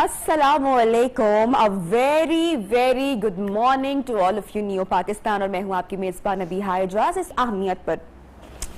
السلام علیکم. Very good morning to all of you new Pakistan. اور میں ہوں آپ کی میزبان نبیہہ اعجاز. اس اہمیت پر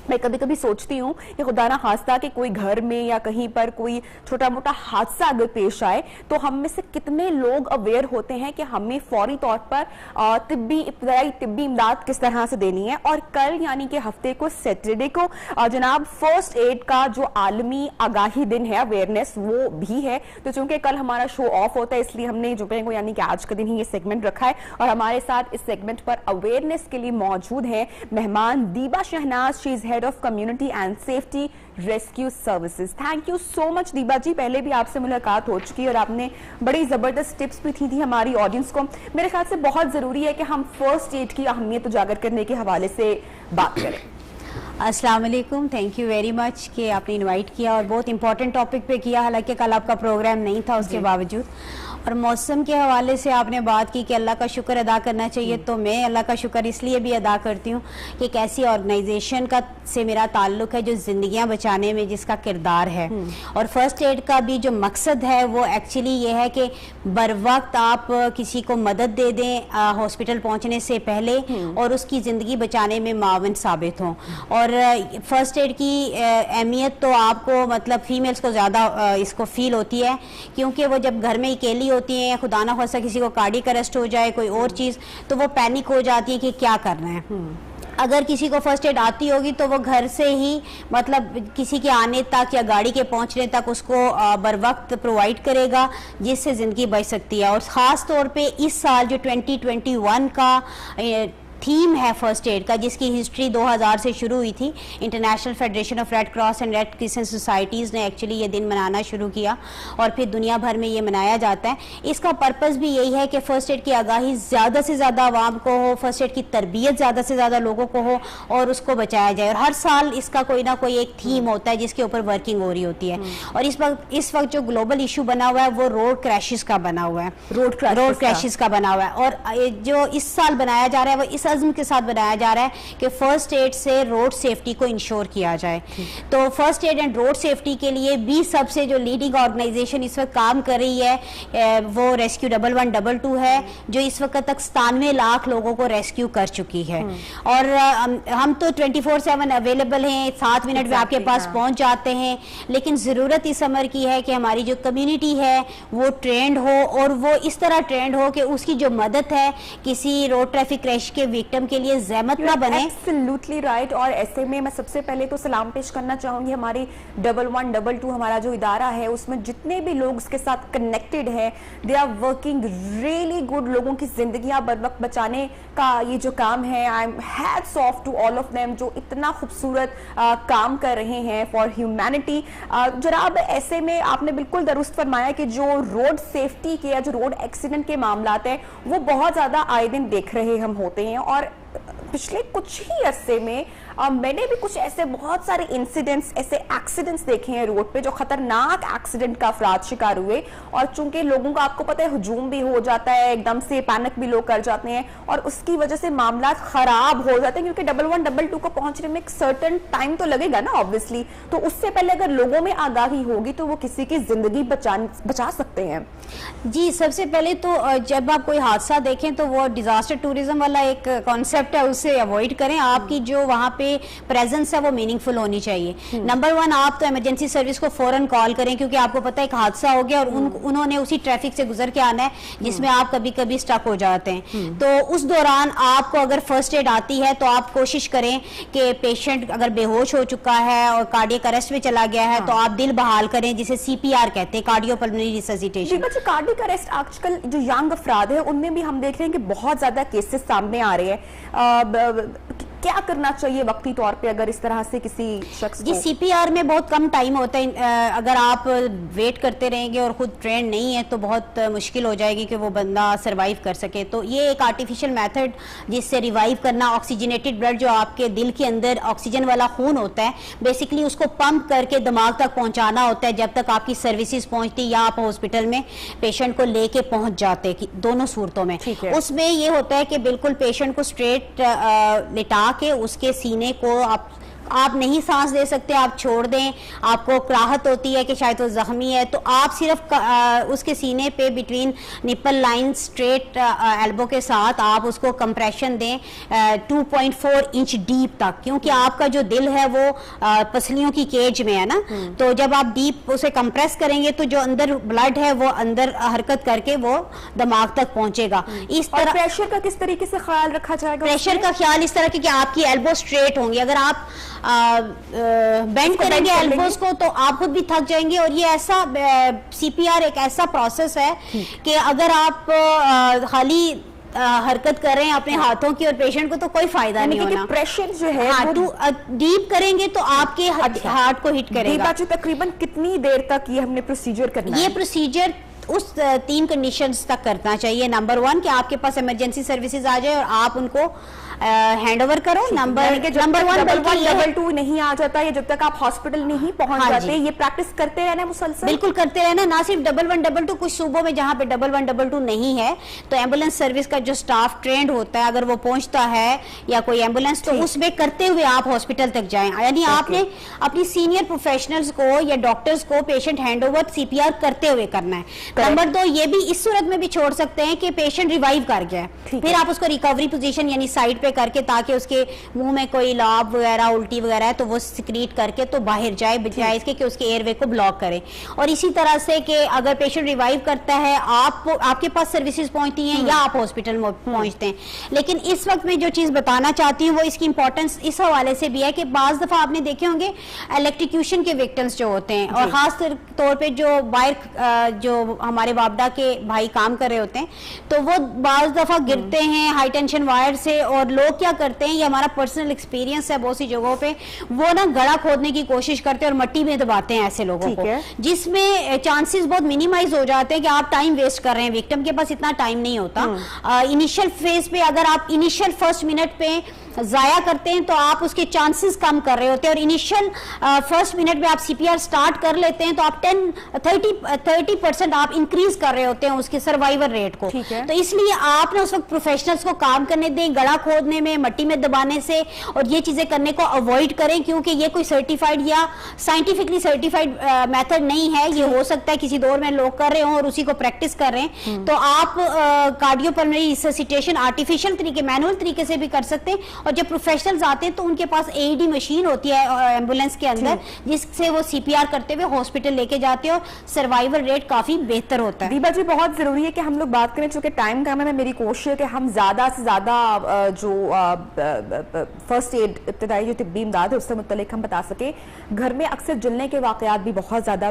میں کبھی کبھی سوچتی ہوں کہ خدا نہ خواستہ کہ کوئی گھر میں یا کہیں پر کوئی چھوٹا موٹا حادثہ اگر پیش آئے تو ہم میں سے کتنے لوگ اویئر ہوتے ہیں کہ ہمیں فوری طور پر ابتدائی طبی امداد کس طرح سے دینی ہے. اور کل یعنی کہ ہفتے کو سیٹرڈے کو جناب فرسٹ ایڈ کا جو عالمی آگاہی دن ہے, اویئرنیس, وہ بھی ہے. تو چونکہ کل ہمارا شو آف ہوتا ہے اس لیے ہم نے جمعے کو یعنی کہ آج کا دن ہی یہ سیگمنٹ رکھا ہے. اور ہمارے ساتھ اس سیگمنٹ پر اویئرنیس کے لیے موجود ہیں مہمان Diba Shahnaz. She is head of community and safety rescue services. Thank you so much Diba ji. پہلے بھی آپ سے ملاقات ہو چکی اور آپ نے بڑی زبردست ٹپس بھی تھی ہماری آڈینس کو. میرے خیال سے بہت ضروری ہے کہ ہم فرسٹ ایڈ کی اہمیت اجاگر کرنے کے حوالے سے بات کریں. السلام علیکم. تھینک یو ویری مچ کہ آپ نے انوائٹ کیا اور بہت امپورٹنٹ ٹاپک پہ کیا. حالانکہ کل آپ کا پروگرام نہیں تھا, اس کے باوجود. اور موسم کے حوالے سے آپ نے بات کی کہ اللہ کا شکر ادا کرنا چاہیے, تو میں اللہ کا شکر اس لیے بھی ادا کرتی ہوں کہ ایک ایسی آرگنائزیشن کا سے میرا تعلق ہے جو زندگیاں بچانے میں جس کا کردار ہے. اور فرسٹ ایڈ کا بھی جو مقصد ہے وہ ایکچولی یہ ہے کہ بر وقت آپ کسی کو مدد دے دیں ہاسپٹل پہنچنے سے پہلے, اور اس کی زندگی بچانے میں معاون ثابت ہوں. اور فرسٹ ایڈ کی اہمیت تو آپ کو مطلب فیمیلز کو زیادہ اس کو فیل ہوتی ہے, کیونکہ وہ جب گھر میں اکیلی ہوتی ہیں, خدا نہ خواستہ کسی کو کارڈیک اریسٹ ہو جائے, کوئی اور چیز, تو وہ پینک ہو جاتی ہے کہ کیا کرنا ہے. اگر کسی کو فرسٹ ایڈ آتی ہوگی تو وہ گھر سے ہی مطلب کسی کے آنے تک یا گاڑی کے پہنچنے تک اس کو بر وقت پرووائڈ کرے گا, جس سے زندگی بچ سکتی ہے. اور خاص طور پہ اس سال جو 2021 کا تھیم ہے فرسٹ ایڈ کا, جس کی ہسٹری 2000 سے شروع ہوئی تھی. International Federation of Red Cross and Red Crescent Societies نے ایکچولی یہ دن منانا شروع کیا, اور پھر دنیا بھر میں یہ منایا جاتا ہے. اس کا پرپز بھی یہی ہے کہ فرسٹ ایڈ کی آگاہی زیادہ سے زیادہ عوام کو ہو, فرسٹ ایڈ کی تربیت زیادہ سے زیادہ لوگوں کو ہو, اور اس کو بچایا جائے. اور ہر سال اس کا کوئی نہ کوئی ایک تھیم ہوتا ہے جس کے اوپر ورکنگ ہو رہی ہوتی ہے. اور اس وقت جو گلوبل ایشو بنا ہوا ہے وہ روڈ کریشز کا بنا ہوا ہے, روڈ کریشز کا بنا ہوا ہے. اور جو اس سال بنایا جا رہا ہے وہ اس عزم کے ساتھ بنایا جا رہا ہے کہ فرسٹ ایڈ سے روڈ سیفٹی کو انشور کیا جائے. تو first aid and road safety کے لیے بھی سب سے جو لیڈنگ آرگنائزیشن اس وقت کام کر رہی ہے وہ ریسکیو 1122 ہے, جو اس وقت تک 97 لاکھ لوگوں کو ریسکیو کر چکی ہے. اور ہم تو 24/7 اویلیبل ہیں, 7 منٹ میں آپ کے پاس پہنچ جاتے ہیں. لیکن ضرورت اس امر کی ہے کہ ہماری جو کمیونٹی ہے وہ ٹرینڈ ہو, اور وہ اس طرح ٹرینڈ ہو کہ اس کی جو مدد ہے کسی روڈ ٹریفک کریش کے وکٹم کے لیے زحمت نہ بنے. Absolutely right. اور ایسے میں سب سے پہلے تو سلام پیش کرنا چاہوں گی ہماری 1122 ہمارا جو ادارہ ہے, اس میں جتنے بھی لوگ اس کے ساتھ کنیکٹڈ ہیں, they are working really good. لوگوں کی زندگیاں بر وقت بچانے کا یہ جو کام ہے, I am hats off to all of them, جو اتنا خوبصورت کام کر رہے ہیں فار ہیومینٹی. جناب ایسے میں آپ نے بالکل درست فرمایا کہ جو روڈ سیفٹی کے یا جو روڈ ایکسیڈنٹ کے معاملات ہیں وہ بہت زیادہ آئے دن دیکھ رہے ہم ہوتے ہیں. اور پچھلے کچھ ہی عرصے میں میں نے بھی کچھ ایسے بہت سارے انسیڈنٹس, ایسے ایکسیڈنٹس دیکھے ہیں روڈ پہ, جو خطرناک ایکسیڈنٹ کا افراد شکار ہوئے. اور چونکہ لوگوں کا آپ کو پتہ ہے ہجوم بھی ہو جاتا ہے, ایک دم سے پینک بھی لوگ کر جاتے ہیں, اور اس کی وجہ سے معاملات خراب ہو جاتے ہیں, کیونکہ 1122 کو پہنچنے میں ایک سرٹن ٹائم تو لگے گا نا آبویسلی. تو اس سے پہلے اگر لوگوں میں آگاہی ہوگی تو وہ کسی کی زندگی بچا سکتے ہیں. جی, سب سے پہلے تو جب آپ کوئی حادثہ دیکھیں تو وہ ڈیزاسٹر ٹوریزم والا ایک کانسیپٹ ہے, اسے اوائڈ کریں. آپ کی جو وہاں پہ پریزنس ہے وہ میننگ فل ہونی چاہیے. نمبر 1, آپ تو ایمرجنسی سروس کو فوراً کال کریں, کیونکہ آپ کو پتہ ہے ایک حادثہ ہو گیا اور انہوں نے اسی ٹریفک سے گزر کے آنا ہے جس میں آپ کبھی کبھی اسٹک ہو جاتے ہیں. تو اس دوران آپ کو اگر فرسٹ ایڈ آتی ہے تو آپ کوشش کریں کہ پیشنٹ اگر بے ہوش ہو چکا ہے اور کارڈیک اریسٹ میں چلا گیا ہے تو آپ دل بحال کریں, جسے CPR کہتے ہیں, کارڈیو پلمنری ریسسیٹیشن. کارڈیک اریسٹ آج کل جو ینگ افراد ہیں ان میں بھی ہم دیکھ رہے ہیں کہ بہت زیادہ کیسز سامنے آ رہے ہیں. کیا کرنا چاہیے وقتی طور پہ اگر اس طرح سے کسی شخص کو؟ جی, CPR میں بہت کم ٹائم ہوتا ہے. اگر آپ ویٹ کرتے رہیں گے اور خود ٹرینڈ نہیں ہے تو بہت مشکل ہو جائے گی کہ وہ بندہ سروائیو کر سکے. تو یہ ایک آرٹیفیشل میتھڈ جس سے ریوائیو کرنا, آکسیجنیٹڈ بلڈ, جو آپ کے دل کے اندر آکسیجن والا خون ہوتا ہے, بیسکلی اس کو پمپ کر کے دماغ تک پہنچانا ہوتا ہے جب تک آپ کی سروسز پہنچتی یا آپ ہاسپٹل میں پیشنٹ کو لے کے پہنچ جاتے. دونوں صورتوں میں اس میں یہ ہوتا ہے کہ بالکل پیشنٹ کو اسٹریٹ لٹا کے اس کے سینے کو آپ آپ نہیں سانس دے سکتے آپ چھوڑ دیں, آپ کو کراہت ہوتی ہے کہ شاید وہ زخمی ہے, تو آپ صرف اس کے سینے پہ between nipple line straight elbow کے ساتھ آپ اس کو کمپریشن دیں 2.4 انچ ڈیپ تک, کیونکہ آپ کا جو دل ہے وہ پسلیوں کی کیج میں ہے نا, تو جب آپ ڈیپ اسے کمپریس کریں گے تو جو اندر بلڈ ہے وہ اندر حرکت کر کے وہ دماغ تک پہنچے گا. اس طرح پریشر کا کس طریقے سے خیال رکھا جائے گا؟ پریشر کا خیال اس طرح کہ آپ کی ایلبو اسٹریٹ ہوں گی, اگر آپ بینڈ کریں گے ایلبوز کو تو آپ خود بھی تھک جائیں گے, اور یہ ایسا سی پی آر ایک ایسا پروسیس ہے کہ اگر آپ خالی حرکت کر رہے ہیں اپنے ہاتھوں کی اور پیشنٹ کو تو کوئی فائدہ نہیں ہونا. پریشر جو ہے ڈیپ کریں گے تو آپ کے ہارٹ کو ہٹ کرے گا. تقریباً کتنی دیر تک یہ ہم نے پروسیجر کرنا ہے؟ یہ پروسیجر اس 3 کنڈیشنز تک کرنا چاہیے. نمبر 1 کہ آپ کے پاس ایمرجنسی سروسز آ جائے اور آپ ان کو ہینڈ اوور کرو. نمبر 1 لیول 2 نہیں آ جاتا ہے جب تک آپ ہاسپٹل نہیں پہنچ جاتے. یہ پریکٹس کرتے رہنا مسلسل, بالکل کرتے رہنا, نہ صرف 1122, کچھ صوبوں میں جہاں پہ 1122 نہیں ہے تو ایمبولینس سروس کا جو سٹاف ٹرینڈ ہوتا ہے اگر وہ پہنچتا ہے یا کوئی ایمبولینس تو اس میں کرتے ہوئے آپ ہاسپٹل تک جائیں. یعنی آپ نے اپنی سینئر پروفیشنلز کو یا ڈاکٹرز کو پیشنٹ ہینڈ اوور سی پی آر کرتے ہوئے کرنا ہے. نمبر 2 یہ بھی اس صورت میں بھی چھوڑ سکتے ہیں کہ پیشنٹ ریوائیو کر گیا, پھر آپ اس کو ریکوری پوزیشن یعنی سائڈ پہ کر کے تاکہ اس کے منہ میں کوئی لاب وغیرہ الٹی وغیرہ ہے تو وہ سیکریٹ کر کے تو باہر جائے بجائے اس کے کہ اس کے ایئر وے کو بلاک کرے. اور اسی طرح سے کہ اگر پیشنٹ ریوائیو کرتا ہے آپ کے پاس سروسز پہنچتی ہیں یا آپ ہاسپٹل میں پہنچتے ہیں. لیکن اس وقت میں جو چیز بتانا چاہتی ہوں وہ اس کی امپورٹنس اس حوالے سے بھی ہے کہ بعض دفعہ آپ نے دیکھے ہوں گے الیکٹریکیوشن کے وکٹمس جو ہوتے ہیں اور خاص طور پہ جو باہر جو ہمارے وابڈا کے بھائی کام کر رہے ہوتے ہیں تو وہ بعض دفعہ گرتے ہیں ہائی ٹینشن وائر سے, اور لوگ کیا کرتے ہیں, یہ ہمارا پرسنل ایکسپیرینس ہے بہت سی جگہوں پہ, وہ نا گڑا کھودنے کی کوشش کرتے ہیں اور مٹی میں دباتے ہیں ایسے لوگوں کو, جس میں چانسز بہت منیمائز ہو جاتے ہیں کہ آپ ٹائم ویسٹ کر رہے ہیں. وکٹم کے پاس اتنا ٹائم نہیں ہوتا. انیشل فیز پہ اگر آپ انیشل فرسٹ منٹ پہ ضائع کرتے ہیں تو آپ اس کے چانسز کم کر رہے ہوتے ہیں, اور انیشل فرسٹ منٹ میں آپ سی پی آر سٹارٹ کر لیتے ہیں تو آپ 30% آپ انکریز کر رہے ہوتے ہیں اس کے سروائیور ریٹ کو. تو اس لیے آپ نے اس وقت پروفیشنلز کو کام کرنے دیں, گڑا کھودنے میں, مٹی میں دبانے سے اور یہ چیزیں کرنے کو اوائڈ کریں, کیونکہ یہ کوئی سرٹیفائڈ یا سائنٹیفکلی سرٹیفائڈ میتھڈ نہیں ہے. یہ ہو سکتا ہے کسی دور میں لوگ کر رہے ہوں اور اسی کو پریکٹس کر رہے ہیں, تو آپ کارڈیو پلمنری ریسسیٹیشن آرٹیفیشل طریقے مینول طریقے سے بھی کر سکتے ہیں. اور جب پروفیشنلز آتے ہیں تو ان کے پاس اے ای ڈی مشین ہوتی ہے ایمبولینس کے اندر جس سے وہ سی پی آر کرتے ہوئے ہاسپٹل لے کے جاتے ہیں اور سروائیول ریٹ کافی بہتر ہوتا ہے. دیبا جی بہت ضروری ہے کہ ہم لوگ بات کریں, چونکہ ٹائم کم ہے, میری کوشش ہے کہ ہم زیادہ سے زیادہ جو فرسٹ ایڈ ابتدائی جو طبی امداد ہے اس سے متعلق ہم بتا سکیں. گھر میں اکثر جلنے کے واقعات بھی بہت زیادہ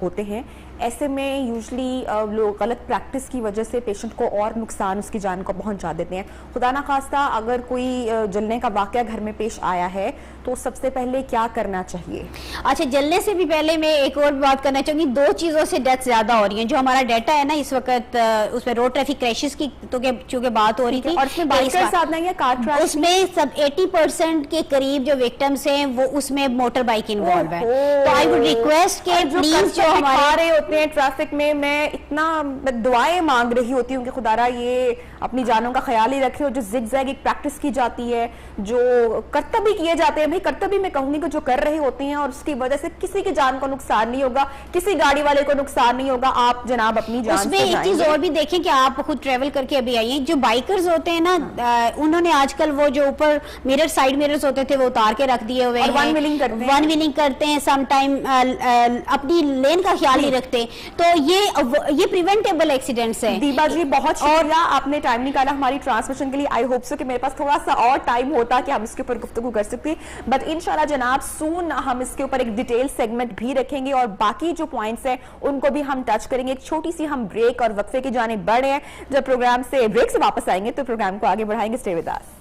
ہوتے ہیں. ایسے میں یوزلی لوگ غلط پریکٹس کی وجہ سے پیشنٹ کو اور نقصان اس کی جان کو پہنچا دیتے ہیں. خدا نخواستہ اگر کوئی جلنے کا واقعہ گھر میں پیش آیا ہے تو سب سے پہلے کیا کرنا چاہیے؟ اچھا, جلنے سے بھی پہلے میں ایک اور بات کرنا چاہوں گی. 2 چیزوں سے ڈیتھ زیادہ ہو رہی ہیں جو ہمارا ڈیٹا ہے نا اس وقت, اس میں روڈ ٹریفک کریشز کی تو چونکہ بات ہو رہی تھی, اور اس میں بائکرز آنا ہے کار کریش, اس میں سب 80% کے قریب جو وکٹمز ہیں وہ اس میں موٹر بائک انوالو ہے. تو آئی وڈ ریکویسٹ کہ پلیز جو ہمارے ہوتے ہیں ٹریفک میں اتنا دعائیں مانگ رہی ہوتی ہوں کہ خدا را یہ اپنی جانوں کا خیال ہی رکھے. اور جو زگ زیگ ایک پریکٹس کی جاتی ہے, جو کرتب بھی کیے جاتے ہیں, بھائی کرتب بھی میں کہوں گی کہ جو کر رہے ہوتے ہیں اور اس کی وجہ سے کسی کی جان کو نقصان نہیں ہوگا, کسی گاڑی والے کو نقصان نہیں ہوگا. آپ جناب اپنی جان اس میں ایک چیز اور بھی دیکھیں کہ آپ خود ٹریول کر کے ابھی آئی ہیں, جو بائکرز ہوتے ہیں نا انہوں نے آج کل وہ جو اوپر میرر سائڈ میررز ہوتے تھے وہ اتار کے رکھ دیے ہوئے ہیں, ون ویلنگ کرتے ہیں, سم ٹائم اپنی لین کا خیال نہیں رکھتے, تو یہ پریونٹیبل ایکسیڈنٹس ہیں. دیبا جی بہت شکریہ, آپ نے ٹائم نکالا ہماری ٹرانسمیشن کے لیے. آئی ہوپ سو کہ میرے پاس تھوڑا سا اور ٹائم ہوتا کہ ہم اس کے اوپر گفتگو کر سکتے, بٹ انشاءاللہ جناب سون ہم اس کے اوپر ایک ڈیٹیل سیگمنٹ بھی رکھیں گے اور باقی جو پوائنٹس ہیں ان کو بھی ہم ٹچ کریں گے. ایک چھوٹی سی ہم بریک اور وقفے کی جانب بڑھ رہے ہیں. جب پروگرام سے بریک سے واپس آئیں گے تو پروگرام کو آگے بڑھائیں گے. Stay with us.